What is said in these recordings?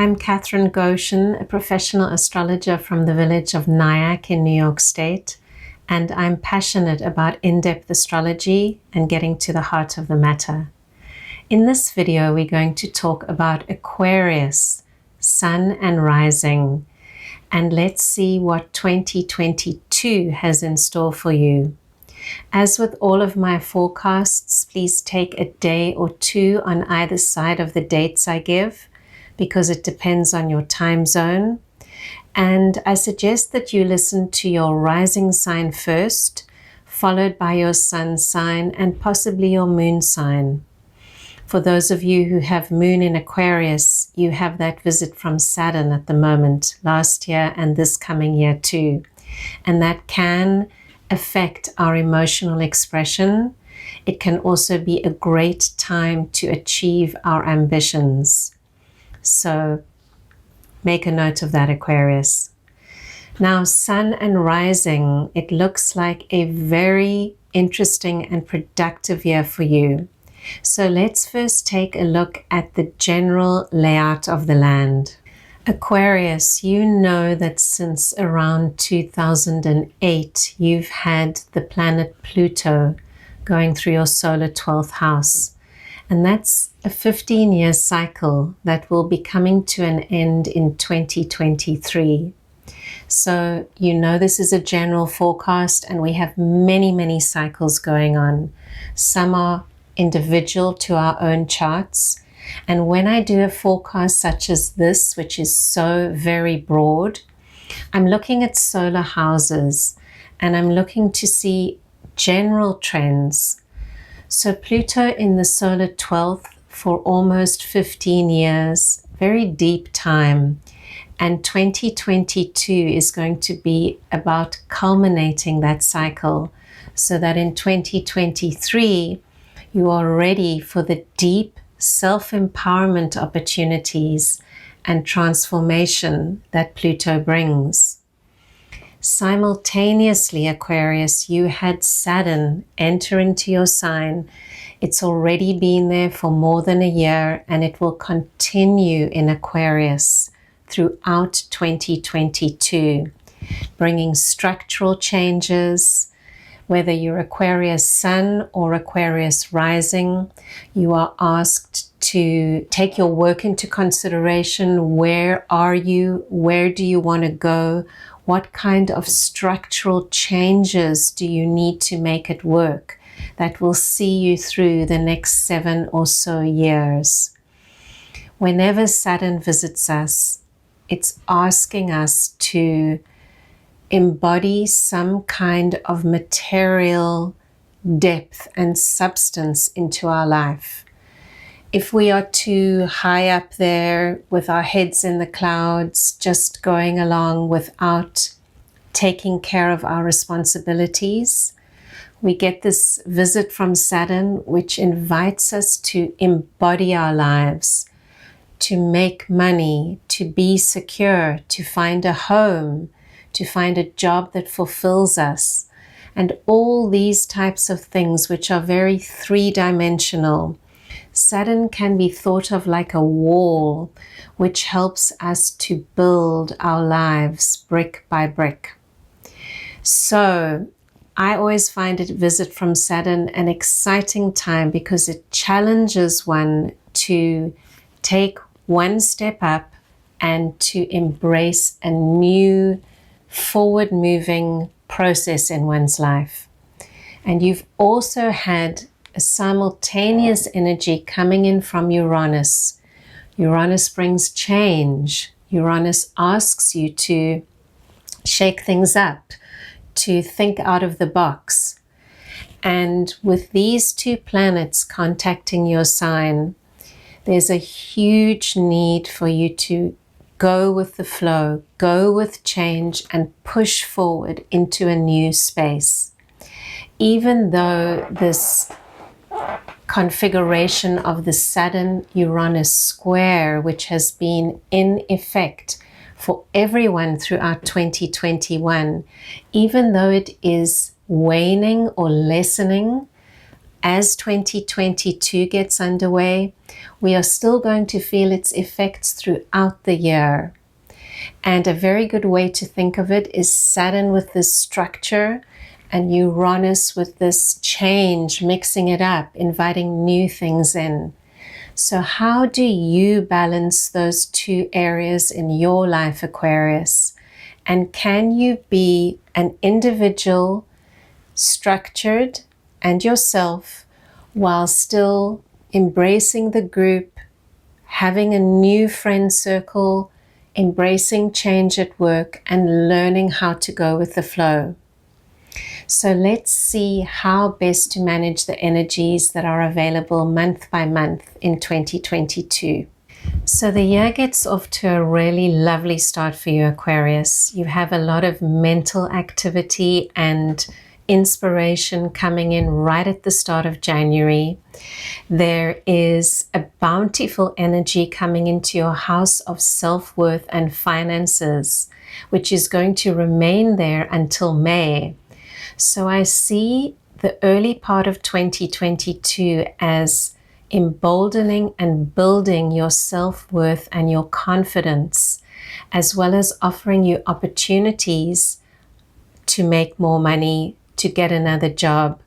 I'm Catherine Goshen, a professional astrologer from the village of Nyack in New York State, and I'm passionate about in-depth astrology and getting to the heart of the matter. In this video, we're going to talk about Aquarius, Sun and Rising, and let's see what 2022 has in store for you. As with all of my forecasts, please take a day or two on either side of the dates I give, because it depends on your time zone. And I suggest that you listen to your rising sign first, followed by your sun sign and possibly your moon sign. For those of you who have moon in Aquarius, you have that visit from Saturn at the moment, last year and this coming year too. And that can affect our emotional expression. It can also be a great time to achieve our ambitions. So make a note of that, Aquarius. Now, Sun and Rising, it looks like a very interesting and productive year for you. So let's first take a look at the general layout of the land. Aquarius, you know that since around 2008, you've had the planet Pluto going through your solar 12th house. And that's a 15-year cycle that will be coming to an end in 2023. So you know this is a general forecast and we have many cycles going on. Some are individual to our own charts. And when I do a forecast such as this, which is so very broad, I'm looking at solar houses and I'm looking to see general trends. So Pluto in the solar 12th for almost 15 years, very deep time. And 2022 is going to be about culminating that cycle so that in 2023, you are ready for the deep self-empowerment opportunities and transformation that Pluto brings. Simultaneously, Aquarius, you had Saturn enter into your sign. It's already been there for more than a year and it will continue in Aquarius throughout 2022, bringing structural changes. Whether you're Aquarius Sun or Aquarius Rising, you are asked to take your work into consideration. Where are you? Where do you want to go? What kind of structural changes do you need to make it work that will see you through the next 7 or so years? Whenever Saturn visits us, it's asking us to embody some kind of material depth and substance into our life. If we are too high up there with our heads in the clouds, just going along without taking care of our responsibilities, we get this visit from Saturn, which invites us to embody our lives, to make money, to be secure, to find a home, to find a job that fulfills us, and all these types of things which are very three-dimensional. Saturn can be thought of like a wall which helps us to build our lives brick by brick. So I always find a visit from Saturn an exciting time because it challenges one to take one step up and to embrace a new forward-moving process in one's life. And you've also had a simultaneous energy coming in from Uranus. Uranus brings change. Uranus asks you to shake things up, to think out of the box. And with these two planets contacting your sign, there's a huge need for you to go with the flow, go with change, and push forward into a new space. Even though this configuration of the Saturn-Uranus square, which has been in effect for everyone throughout 2021, even though it is waning or lessening, as 2022 gets underway, we are still going to feel its effects throughout the year. And a very good way to think of it is Saturn with this structure and Uranus with this change, mixing it up, inviting new things in. So how do you balance those two areas in your life, Aquarius? And can you be an individual, structured, and yourself, while still embracing the group, having a new friend circle, embracing change at work, and learning how to go with the flow? So let's see how best to manage the energies that are available month by month in 2022. So the year gets off to a really lovely start for you, Aquarius. You have a lot of mental activity and inspiration coming in right at the start of January. There is a bountiful energy coming into your house of self-worth and finances, which is going to remain there until May. So I see the early part of 2022 as emboldening and building your self-worth and your confidence, as well as offering you opportunities to make more money, to get another job.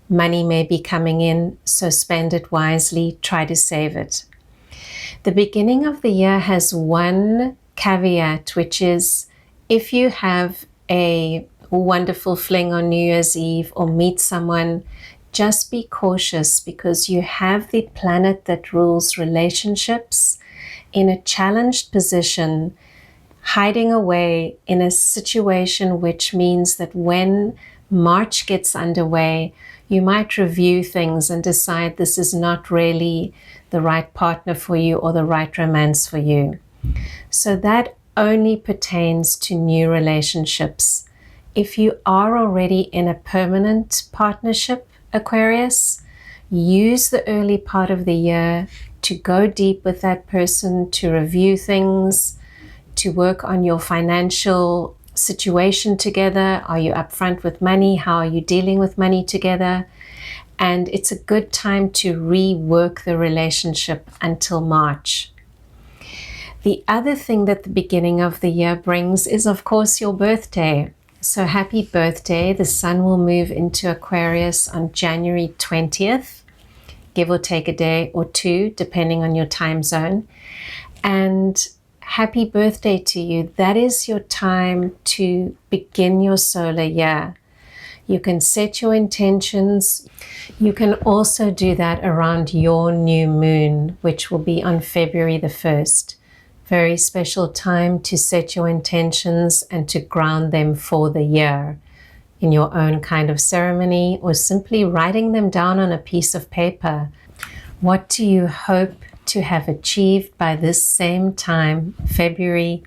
Money may be coming in, so spend it wisely, try to save it. The beginning of the year has one caveat, which is if you have a wonderful fling on New Year's Eve or meet someone, just be cautious, because you have the planet that rules relationships in a challenged position, hiding away in a situation, which means that when March gets underway, you might review things and decide this is not really the right partner for you or the right romance for you. So that only pertains to new relationships. If you are already in a permanent partnership, Aquarius, use the early part of the year to go deep with that person, to review things, to work on your financial situation together. Are you upfront with money? How are you dealing with money together? And it's a good time to rework the relationship until March. The other thing that the beginning of the year brings is, of course, your birthday. So happy birthday. The sun will move into Aquarius on January 20th, give or take a day or two, depending on your time zone. And happy birthday to you. That is your time to begin your solar year. You can set your intentions. You can also do that around your new moon, which will be on February the 1st. Very special time to set your intentions and to ground them for the year in your own kind of ceremony, or simply writing them down on a piece of paper. What do you hope to have achieved by this same time, February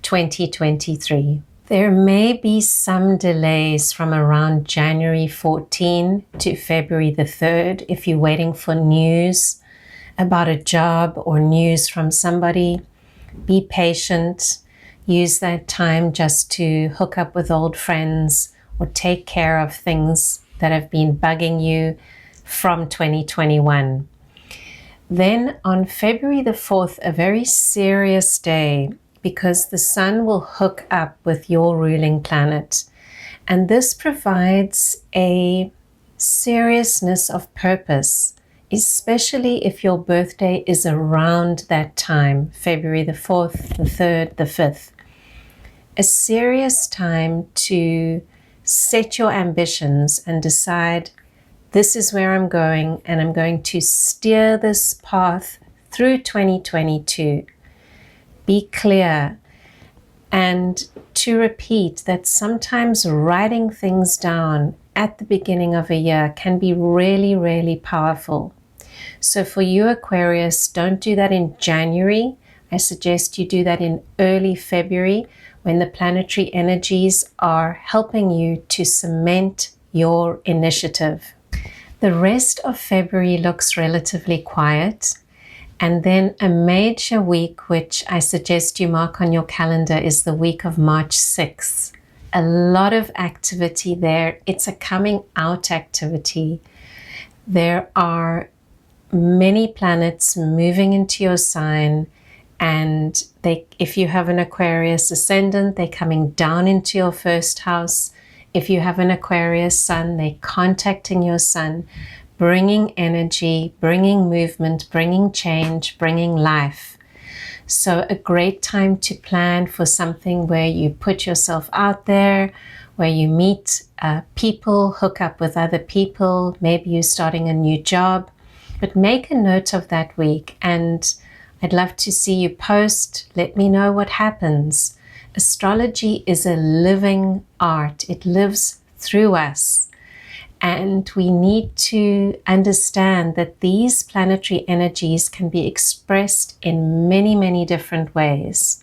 2023? There may be some delays from around January 14 to February the 3rd if you're waiting for news about a job or news from somebody. Be patient. Use that time just to hook up with old friends or take care of things that have been bugging you from 2021. Then on February the 4th, a very serious day, because the sun will hook up with your ruling planet. And this provides a seriousness of purpose, especially if your birthday is around that time, February the 4th, the 3rd, the 5th. A serious time to set your ambitions and decide, this is where I'm going, and I'm going to steer this path through 2022. Be clear. And to repeat that sometimes writing things down at the beginning of a year can be really, really powerful. So for you, Aquarius, don't do that in January. I suggest you do that in early February, when the planetary energies are helping you to cement your initiative. The rest of February looks relatively quiet. And then a major week, which I suggest you mark on your calendar, is the week of March 6th. A lot of activity there. It's a coming out activity. There are many planets moving into your sign, and if you have an Aquarius Ascendant, they're coming down into your first house. If you have an Aquarius Sun, they're contacting your Sun, bringing energy, bringing movement, bringing change, bringing life. So a great time to plan for something where you put yourself out there, where you meet people, hook up with other people. Maybe you're starting a new job, but make a note of that week, and I'd love to see you post. Let me know what happens. Astrology is a living art. It lives through us. And we need to understand that these planetary energies can be expressed in many, many different ways.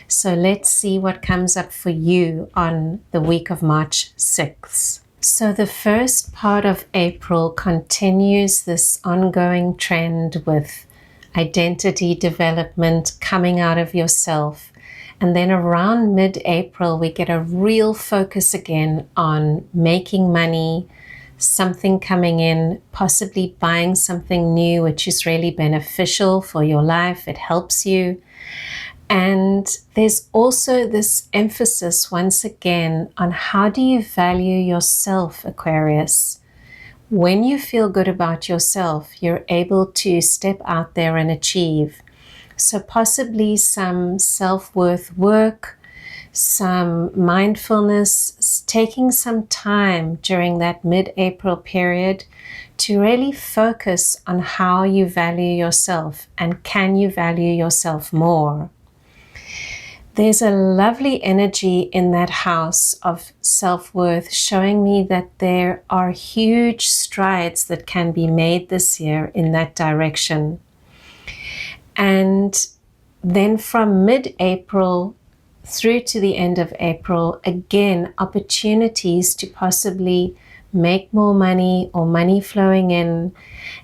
So let's see what comes up for you on the week of March 6th. So the first part of April continues this ongoing trend with identity development, coming out of yourself. And then around mid-April, we get a real focus again on making money, something coming in, possibly buying something new, which is really beneficial for your life. It helps you. And there's also this emphasis once again on how do you value yourself, Aquarius? When you feel good about yourself, you're able to step out there and achieve. So possibly some self-worth work, some mindfulness, taking some time during that mid-April period to really focus on how you value yourself and can you value yourself more. There's a lovely energy in that house of self-worth showing me that there are huge strides that can be made this year in that direction. And then from mid-April through to the end of April, again, opportunities to possibly make more money or money flowing in,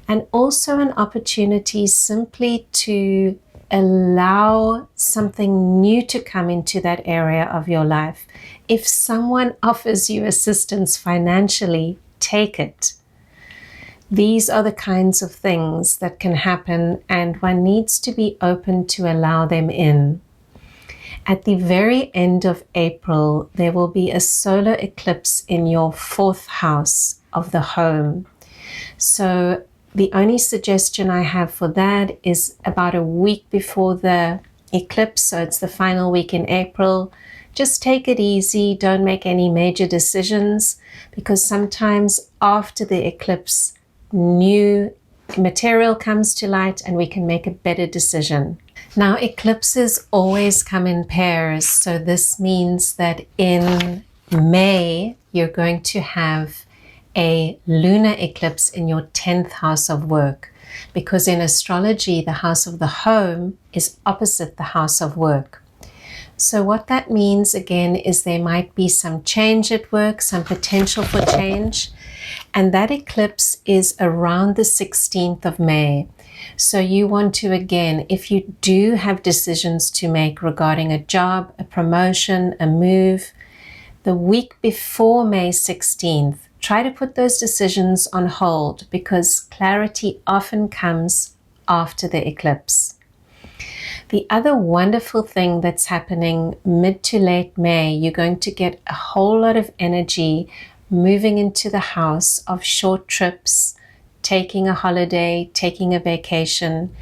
and also an opportunity simply to allow something new to come into that area of your life. If someone offers you assistance financially, take it. These are the kinds of things that can happen, and one needs to be open to allow them in. At the very end of April, there will be a solar eclipse in your 4th house of the home. So the only suggestion I have for that is about a week before the eclipse, so it's the final week in April. Just take it easy, don't make any major decisions, because sometimes after the eclipse, new material comes to light and we can make a better decision. Now, eclipses always come in pairs, so this means that in May, you're going to have a lunar eclipse in your 10th house of work, because in astrology, the house of the home is opposite the house of work. So what that means again is there might be some change at work, some potential for change, and that eclipse is around the 16th of May. So you want to, again, if you do have decisions to make regarding a job, a promotion, a move, the week before May 16th, try to put those decisions on hold, because clarity often comes after the eclipse. The other wonderful thing that's happening mid to late May, you're going to get a whole lot of energy moving into the house of short trips, taking a holiday, taking a vacation,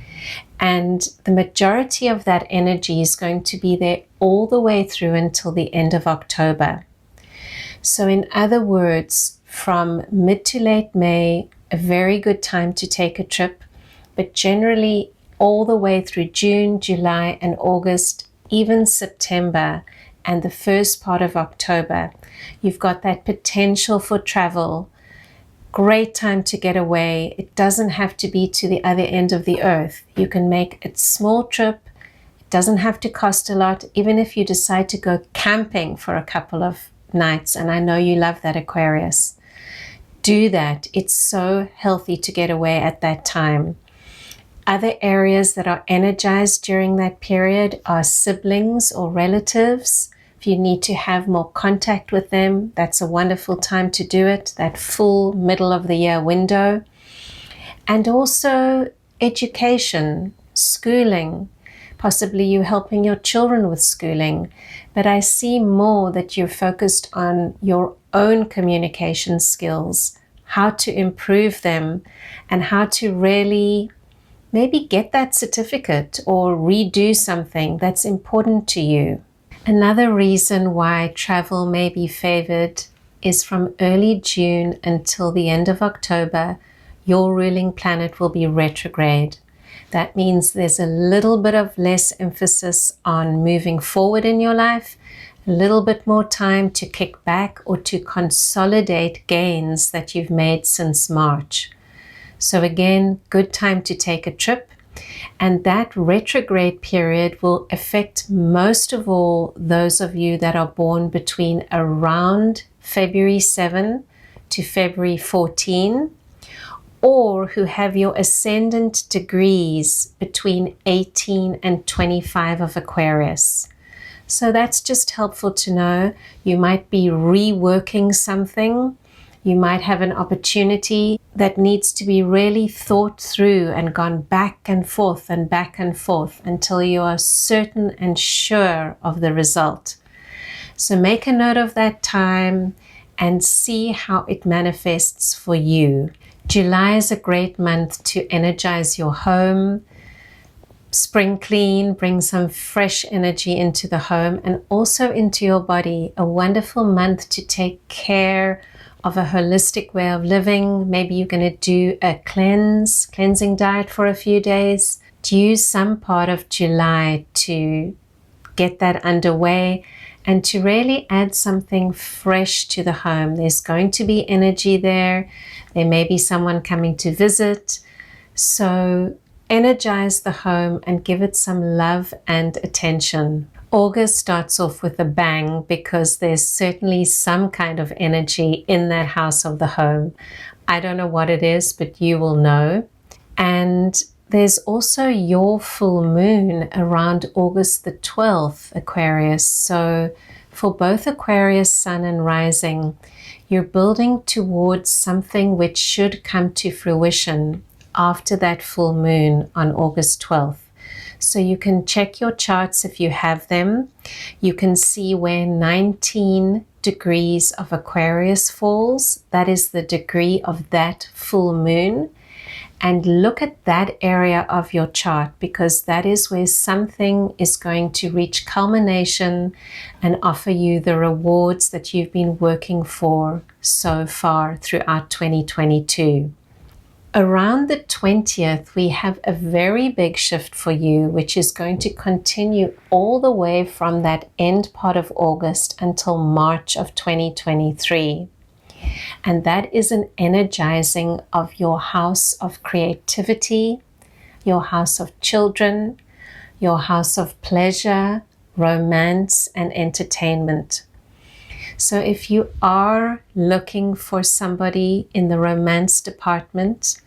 and the majority of that energy is going to be there all the way through until the end of October. So in other words, from mid to late May, a very good time to take a trip, but generally all the way through June, July, and August, even September, and the first part of October, you've got that potential for travel. Great time to get away. It doesn't have to be to the other end of the earth. You can make a small trip. It doesn't have to cost a lot, even if you decide to go camping for a couple of nights, and I know you love that, Aquarius. Do that. It's so healthy to get away at that time. Other areas that are energized during that period are siblings or relatives. If you need to have more contact with them, that's a wonderful time to do it, that full middle of the year window. And also education, schooling. Possibly you helping your children with schooling. But I see more that you're focused on your own communication skills, how to improve them, and how to really maybe get that certificate or redo something that's important to you. Another reason why travel may be favored is from early June until the end of October, your ruling planet will be retrograde. That means there's a little bit of less emphasis on moving forward in your life, a little bit more time to kick back or to consolidate gains that you've made since March. So again, good time to take a trip. And that retrograde period will affect most of all those of you that are born between around February 7 to February 14, or who have your ascendant degrees between 18 and 25 of Aquarius. So that's just helpful to know. You might be reworking something. You might have an opportunity that needs to be really thought through and gone back and forth until you are certain and sure of the result. So make a note of that time and see how it manifests for you. July is a great month to energize your home, spring clean, bring some fresh energy into the home and also into your body. A wonderful month to take care of a holistic way of living. Maybe you're going to do a cleansing diet for a few days. Use some part of July to get that underway and to really add something fresh to the home. There's going to be energy there. There may be someone coming to visit. So energize the home and give it some love and attention. August starts off with a bang because there's certainly some kind of energy in that house of the home. I don't know what it is, but you will know. And there's also your full moon around August the 12th, Aquarius. So for both Aquarius, Sun and Rising, you're building towards something which should come to fruition after that full moon on August 12th. So you can check your charts if you have them. You can see where 19 degrees of Aquarius falls. That is the degree of that full moon. And look at that area of your chart because that is where something is going to reach culmination and offer you the rewards that you've been working for so far throughout 2022. Around the 20th, we have a very big shift for you, which is going to continue all the way from that end part of August until March of 2023. And that is an energizing of your house of creativity, your house of children, your house of pleasure, romance, and entertainment. So if you are looking for somebody in the romance department,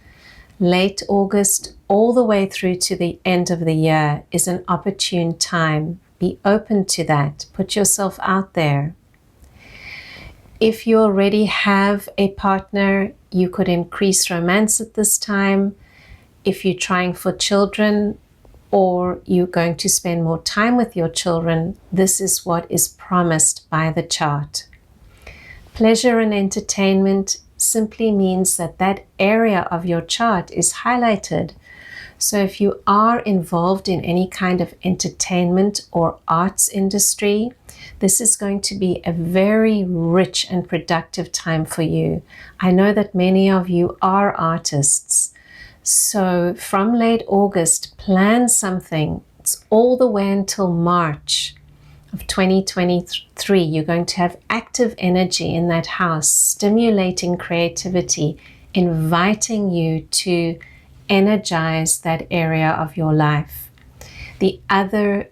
late August all the way through to the end of the year is an opportune time. Be open to that. Put yourself out there. If you already have a partner, you could increase romance at this time. If you're trying for children or you're going to spend more time with your children, this is what is promised by the chart. Pleasure and entertainment simply means that that area of your chart is highlighted. So if you are involved in any kind of entertainment or arts industry, this is going to be a very rich and productive time for you. I know that many of you are artists. So from late August, plan something. It's all the way until March of 2023. You're going to have active energy in that house, stimulating creativity, inviting you to energize that area of your life. The other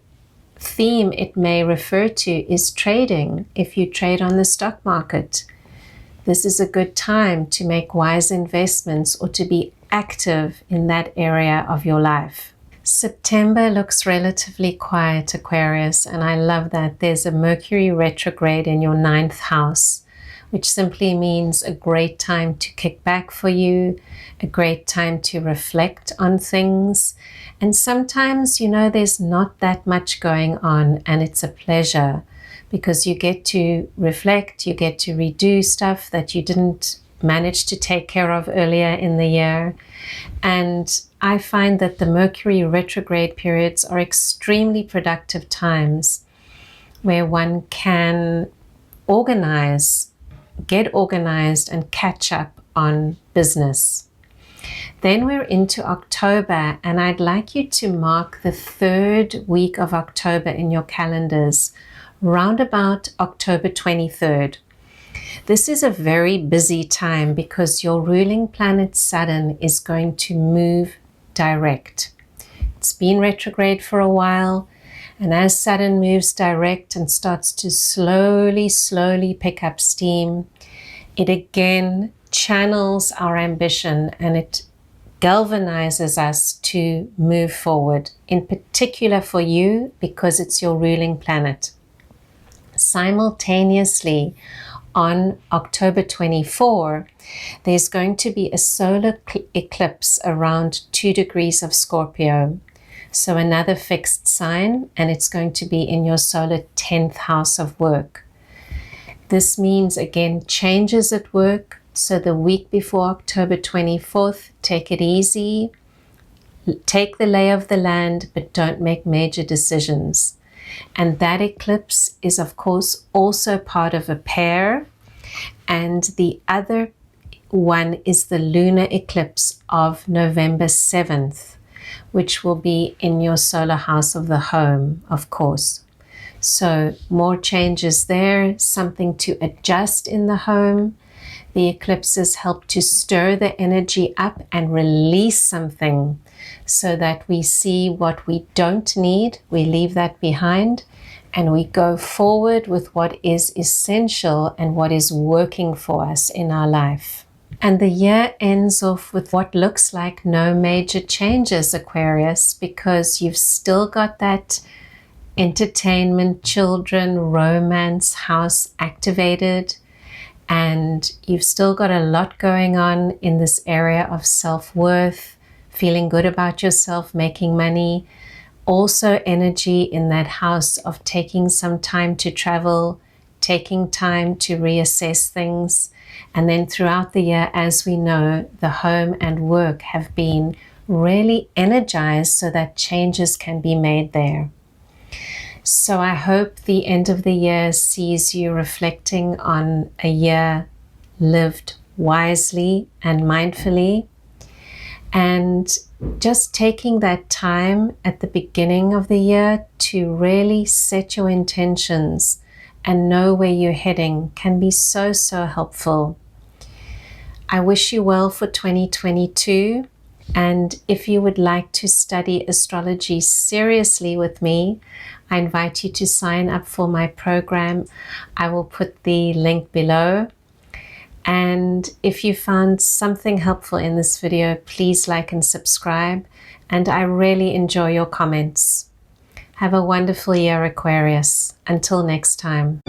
theme it may refer to is trading. If you trade on the stock market, this is a good time to make wise investments or to be active in that area of your life. September looks relatively quiet, Aquarius, and I love that. There's a Mercury retrograde in your 9th house, which simply means a great time to kick back for you, a great time to reflect on things. And sometimes, you know, there's not that much going on, and it's a pleasure because you get to reflect, you get to redo stuff that you didn't manage to take care of earlier in the year. And I find that the Mercury retrograde periods are extremely productive times where one can get organized and catch up on business. Then we're into October, and I'd like you to mark the 3rd week of October in your calendars, round about October 23rd. This is a very busy time because your ruling planet Saturn is going to move direct. It's been retrograde for a while, and as Saturn moves direct and starts to slowly pick up steam, it again channels our ambition and it galvanizes us to move forward, in particular for you because it's your ruling planet. Simultaneously, on October 24, there's going to be a solar eclipse around 2 degrees of Scorpio. So another fixed sign, and it's going to be in your solar 10th house of work. This means, again, changes at work. So the week before October 24th, take it easy. Take the lay of the land, but don't make major decisions. And that eclipse is, of course, also part of a pair. And the other one is the lunar eclipse of November 7th, which will be in your solar house of the home, of course. So more changes there, something to adjust in the home. The eclipses help to stir the energy up and release something so that we see what we don't need, we leave that behind, and we go forward with what is essential and what is working for us in our life. And the year ends off with what looks like no major changes, Aquarius, because you've still got that entertainment, children, romance house activated. And you've still got a lot going on in this area of self-worth, feeling good about yourself, making money. Also energy in that house of taking some time to travel, taking time to reassess things. And then throughout the year, as we know, the home and work have been really energized so that changes can be made there. So I hope the end of the year sees you reflecting on a year lived wisely and mindfully, and just taking that time at the beginning of the year to really set your intentions and know where you're heading can be so helpful. I wish you well for 2022. And if you would like to study astrology seriously with me, I invite you to sign up for my program. I will put the link below. And if you found something helpful in this video, please like and subscribe. And I really enjoy your comments. Have a wonderful year, Aquarius. Until next time.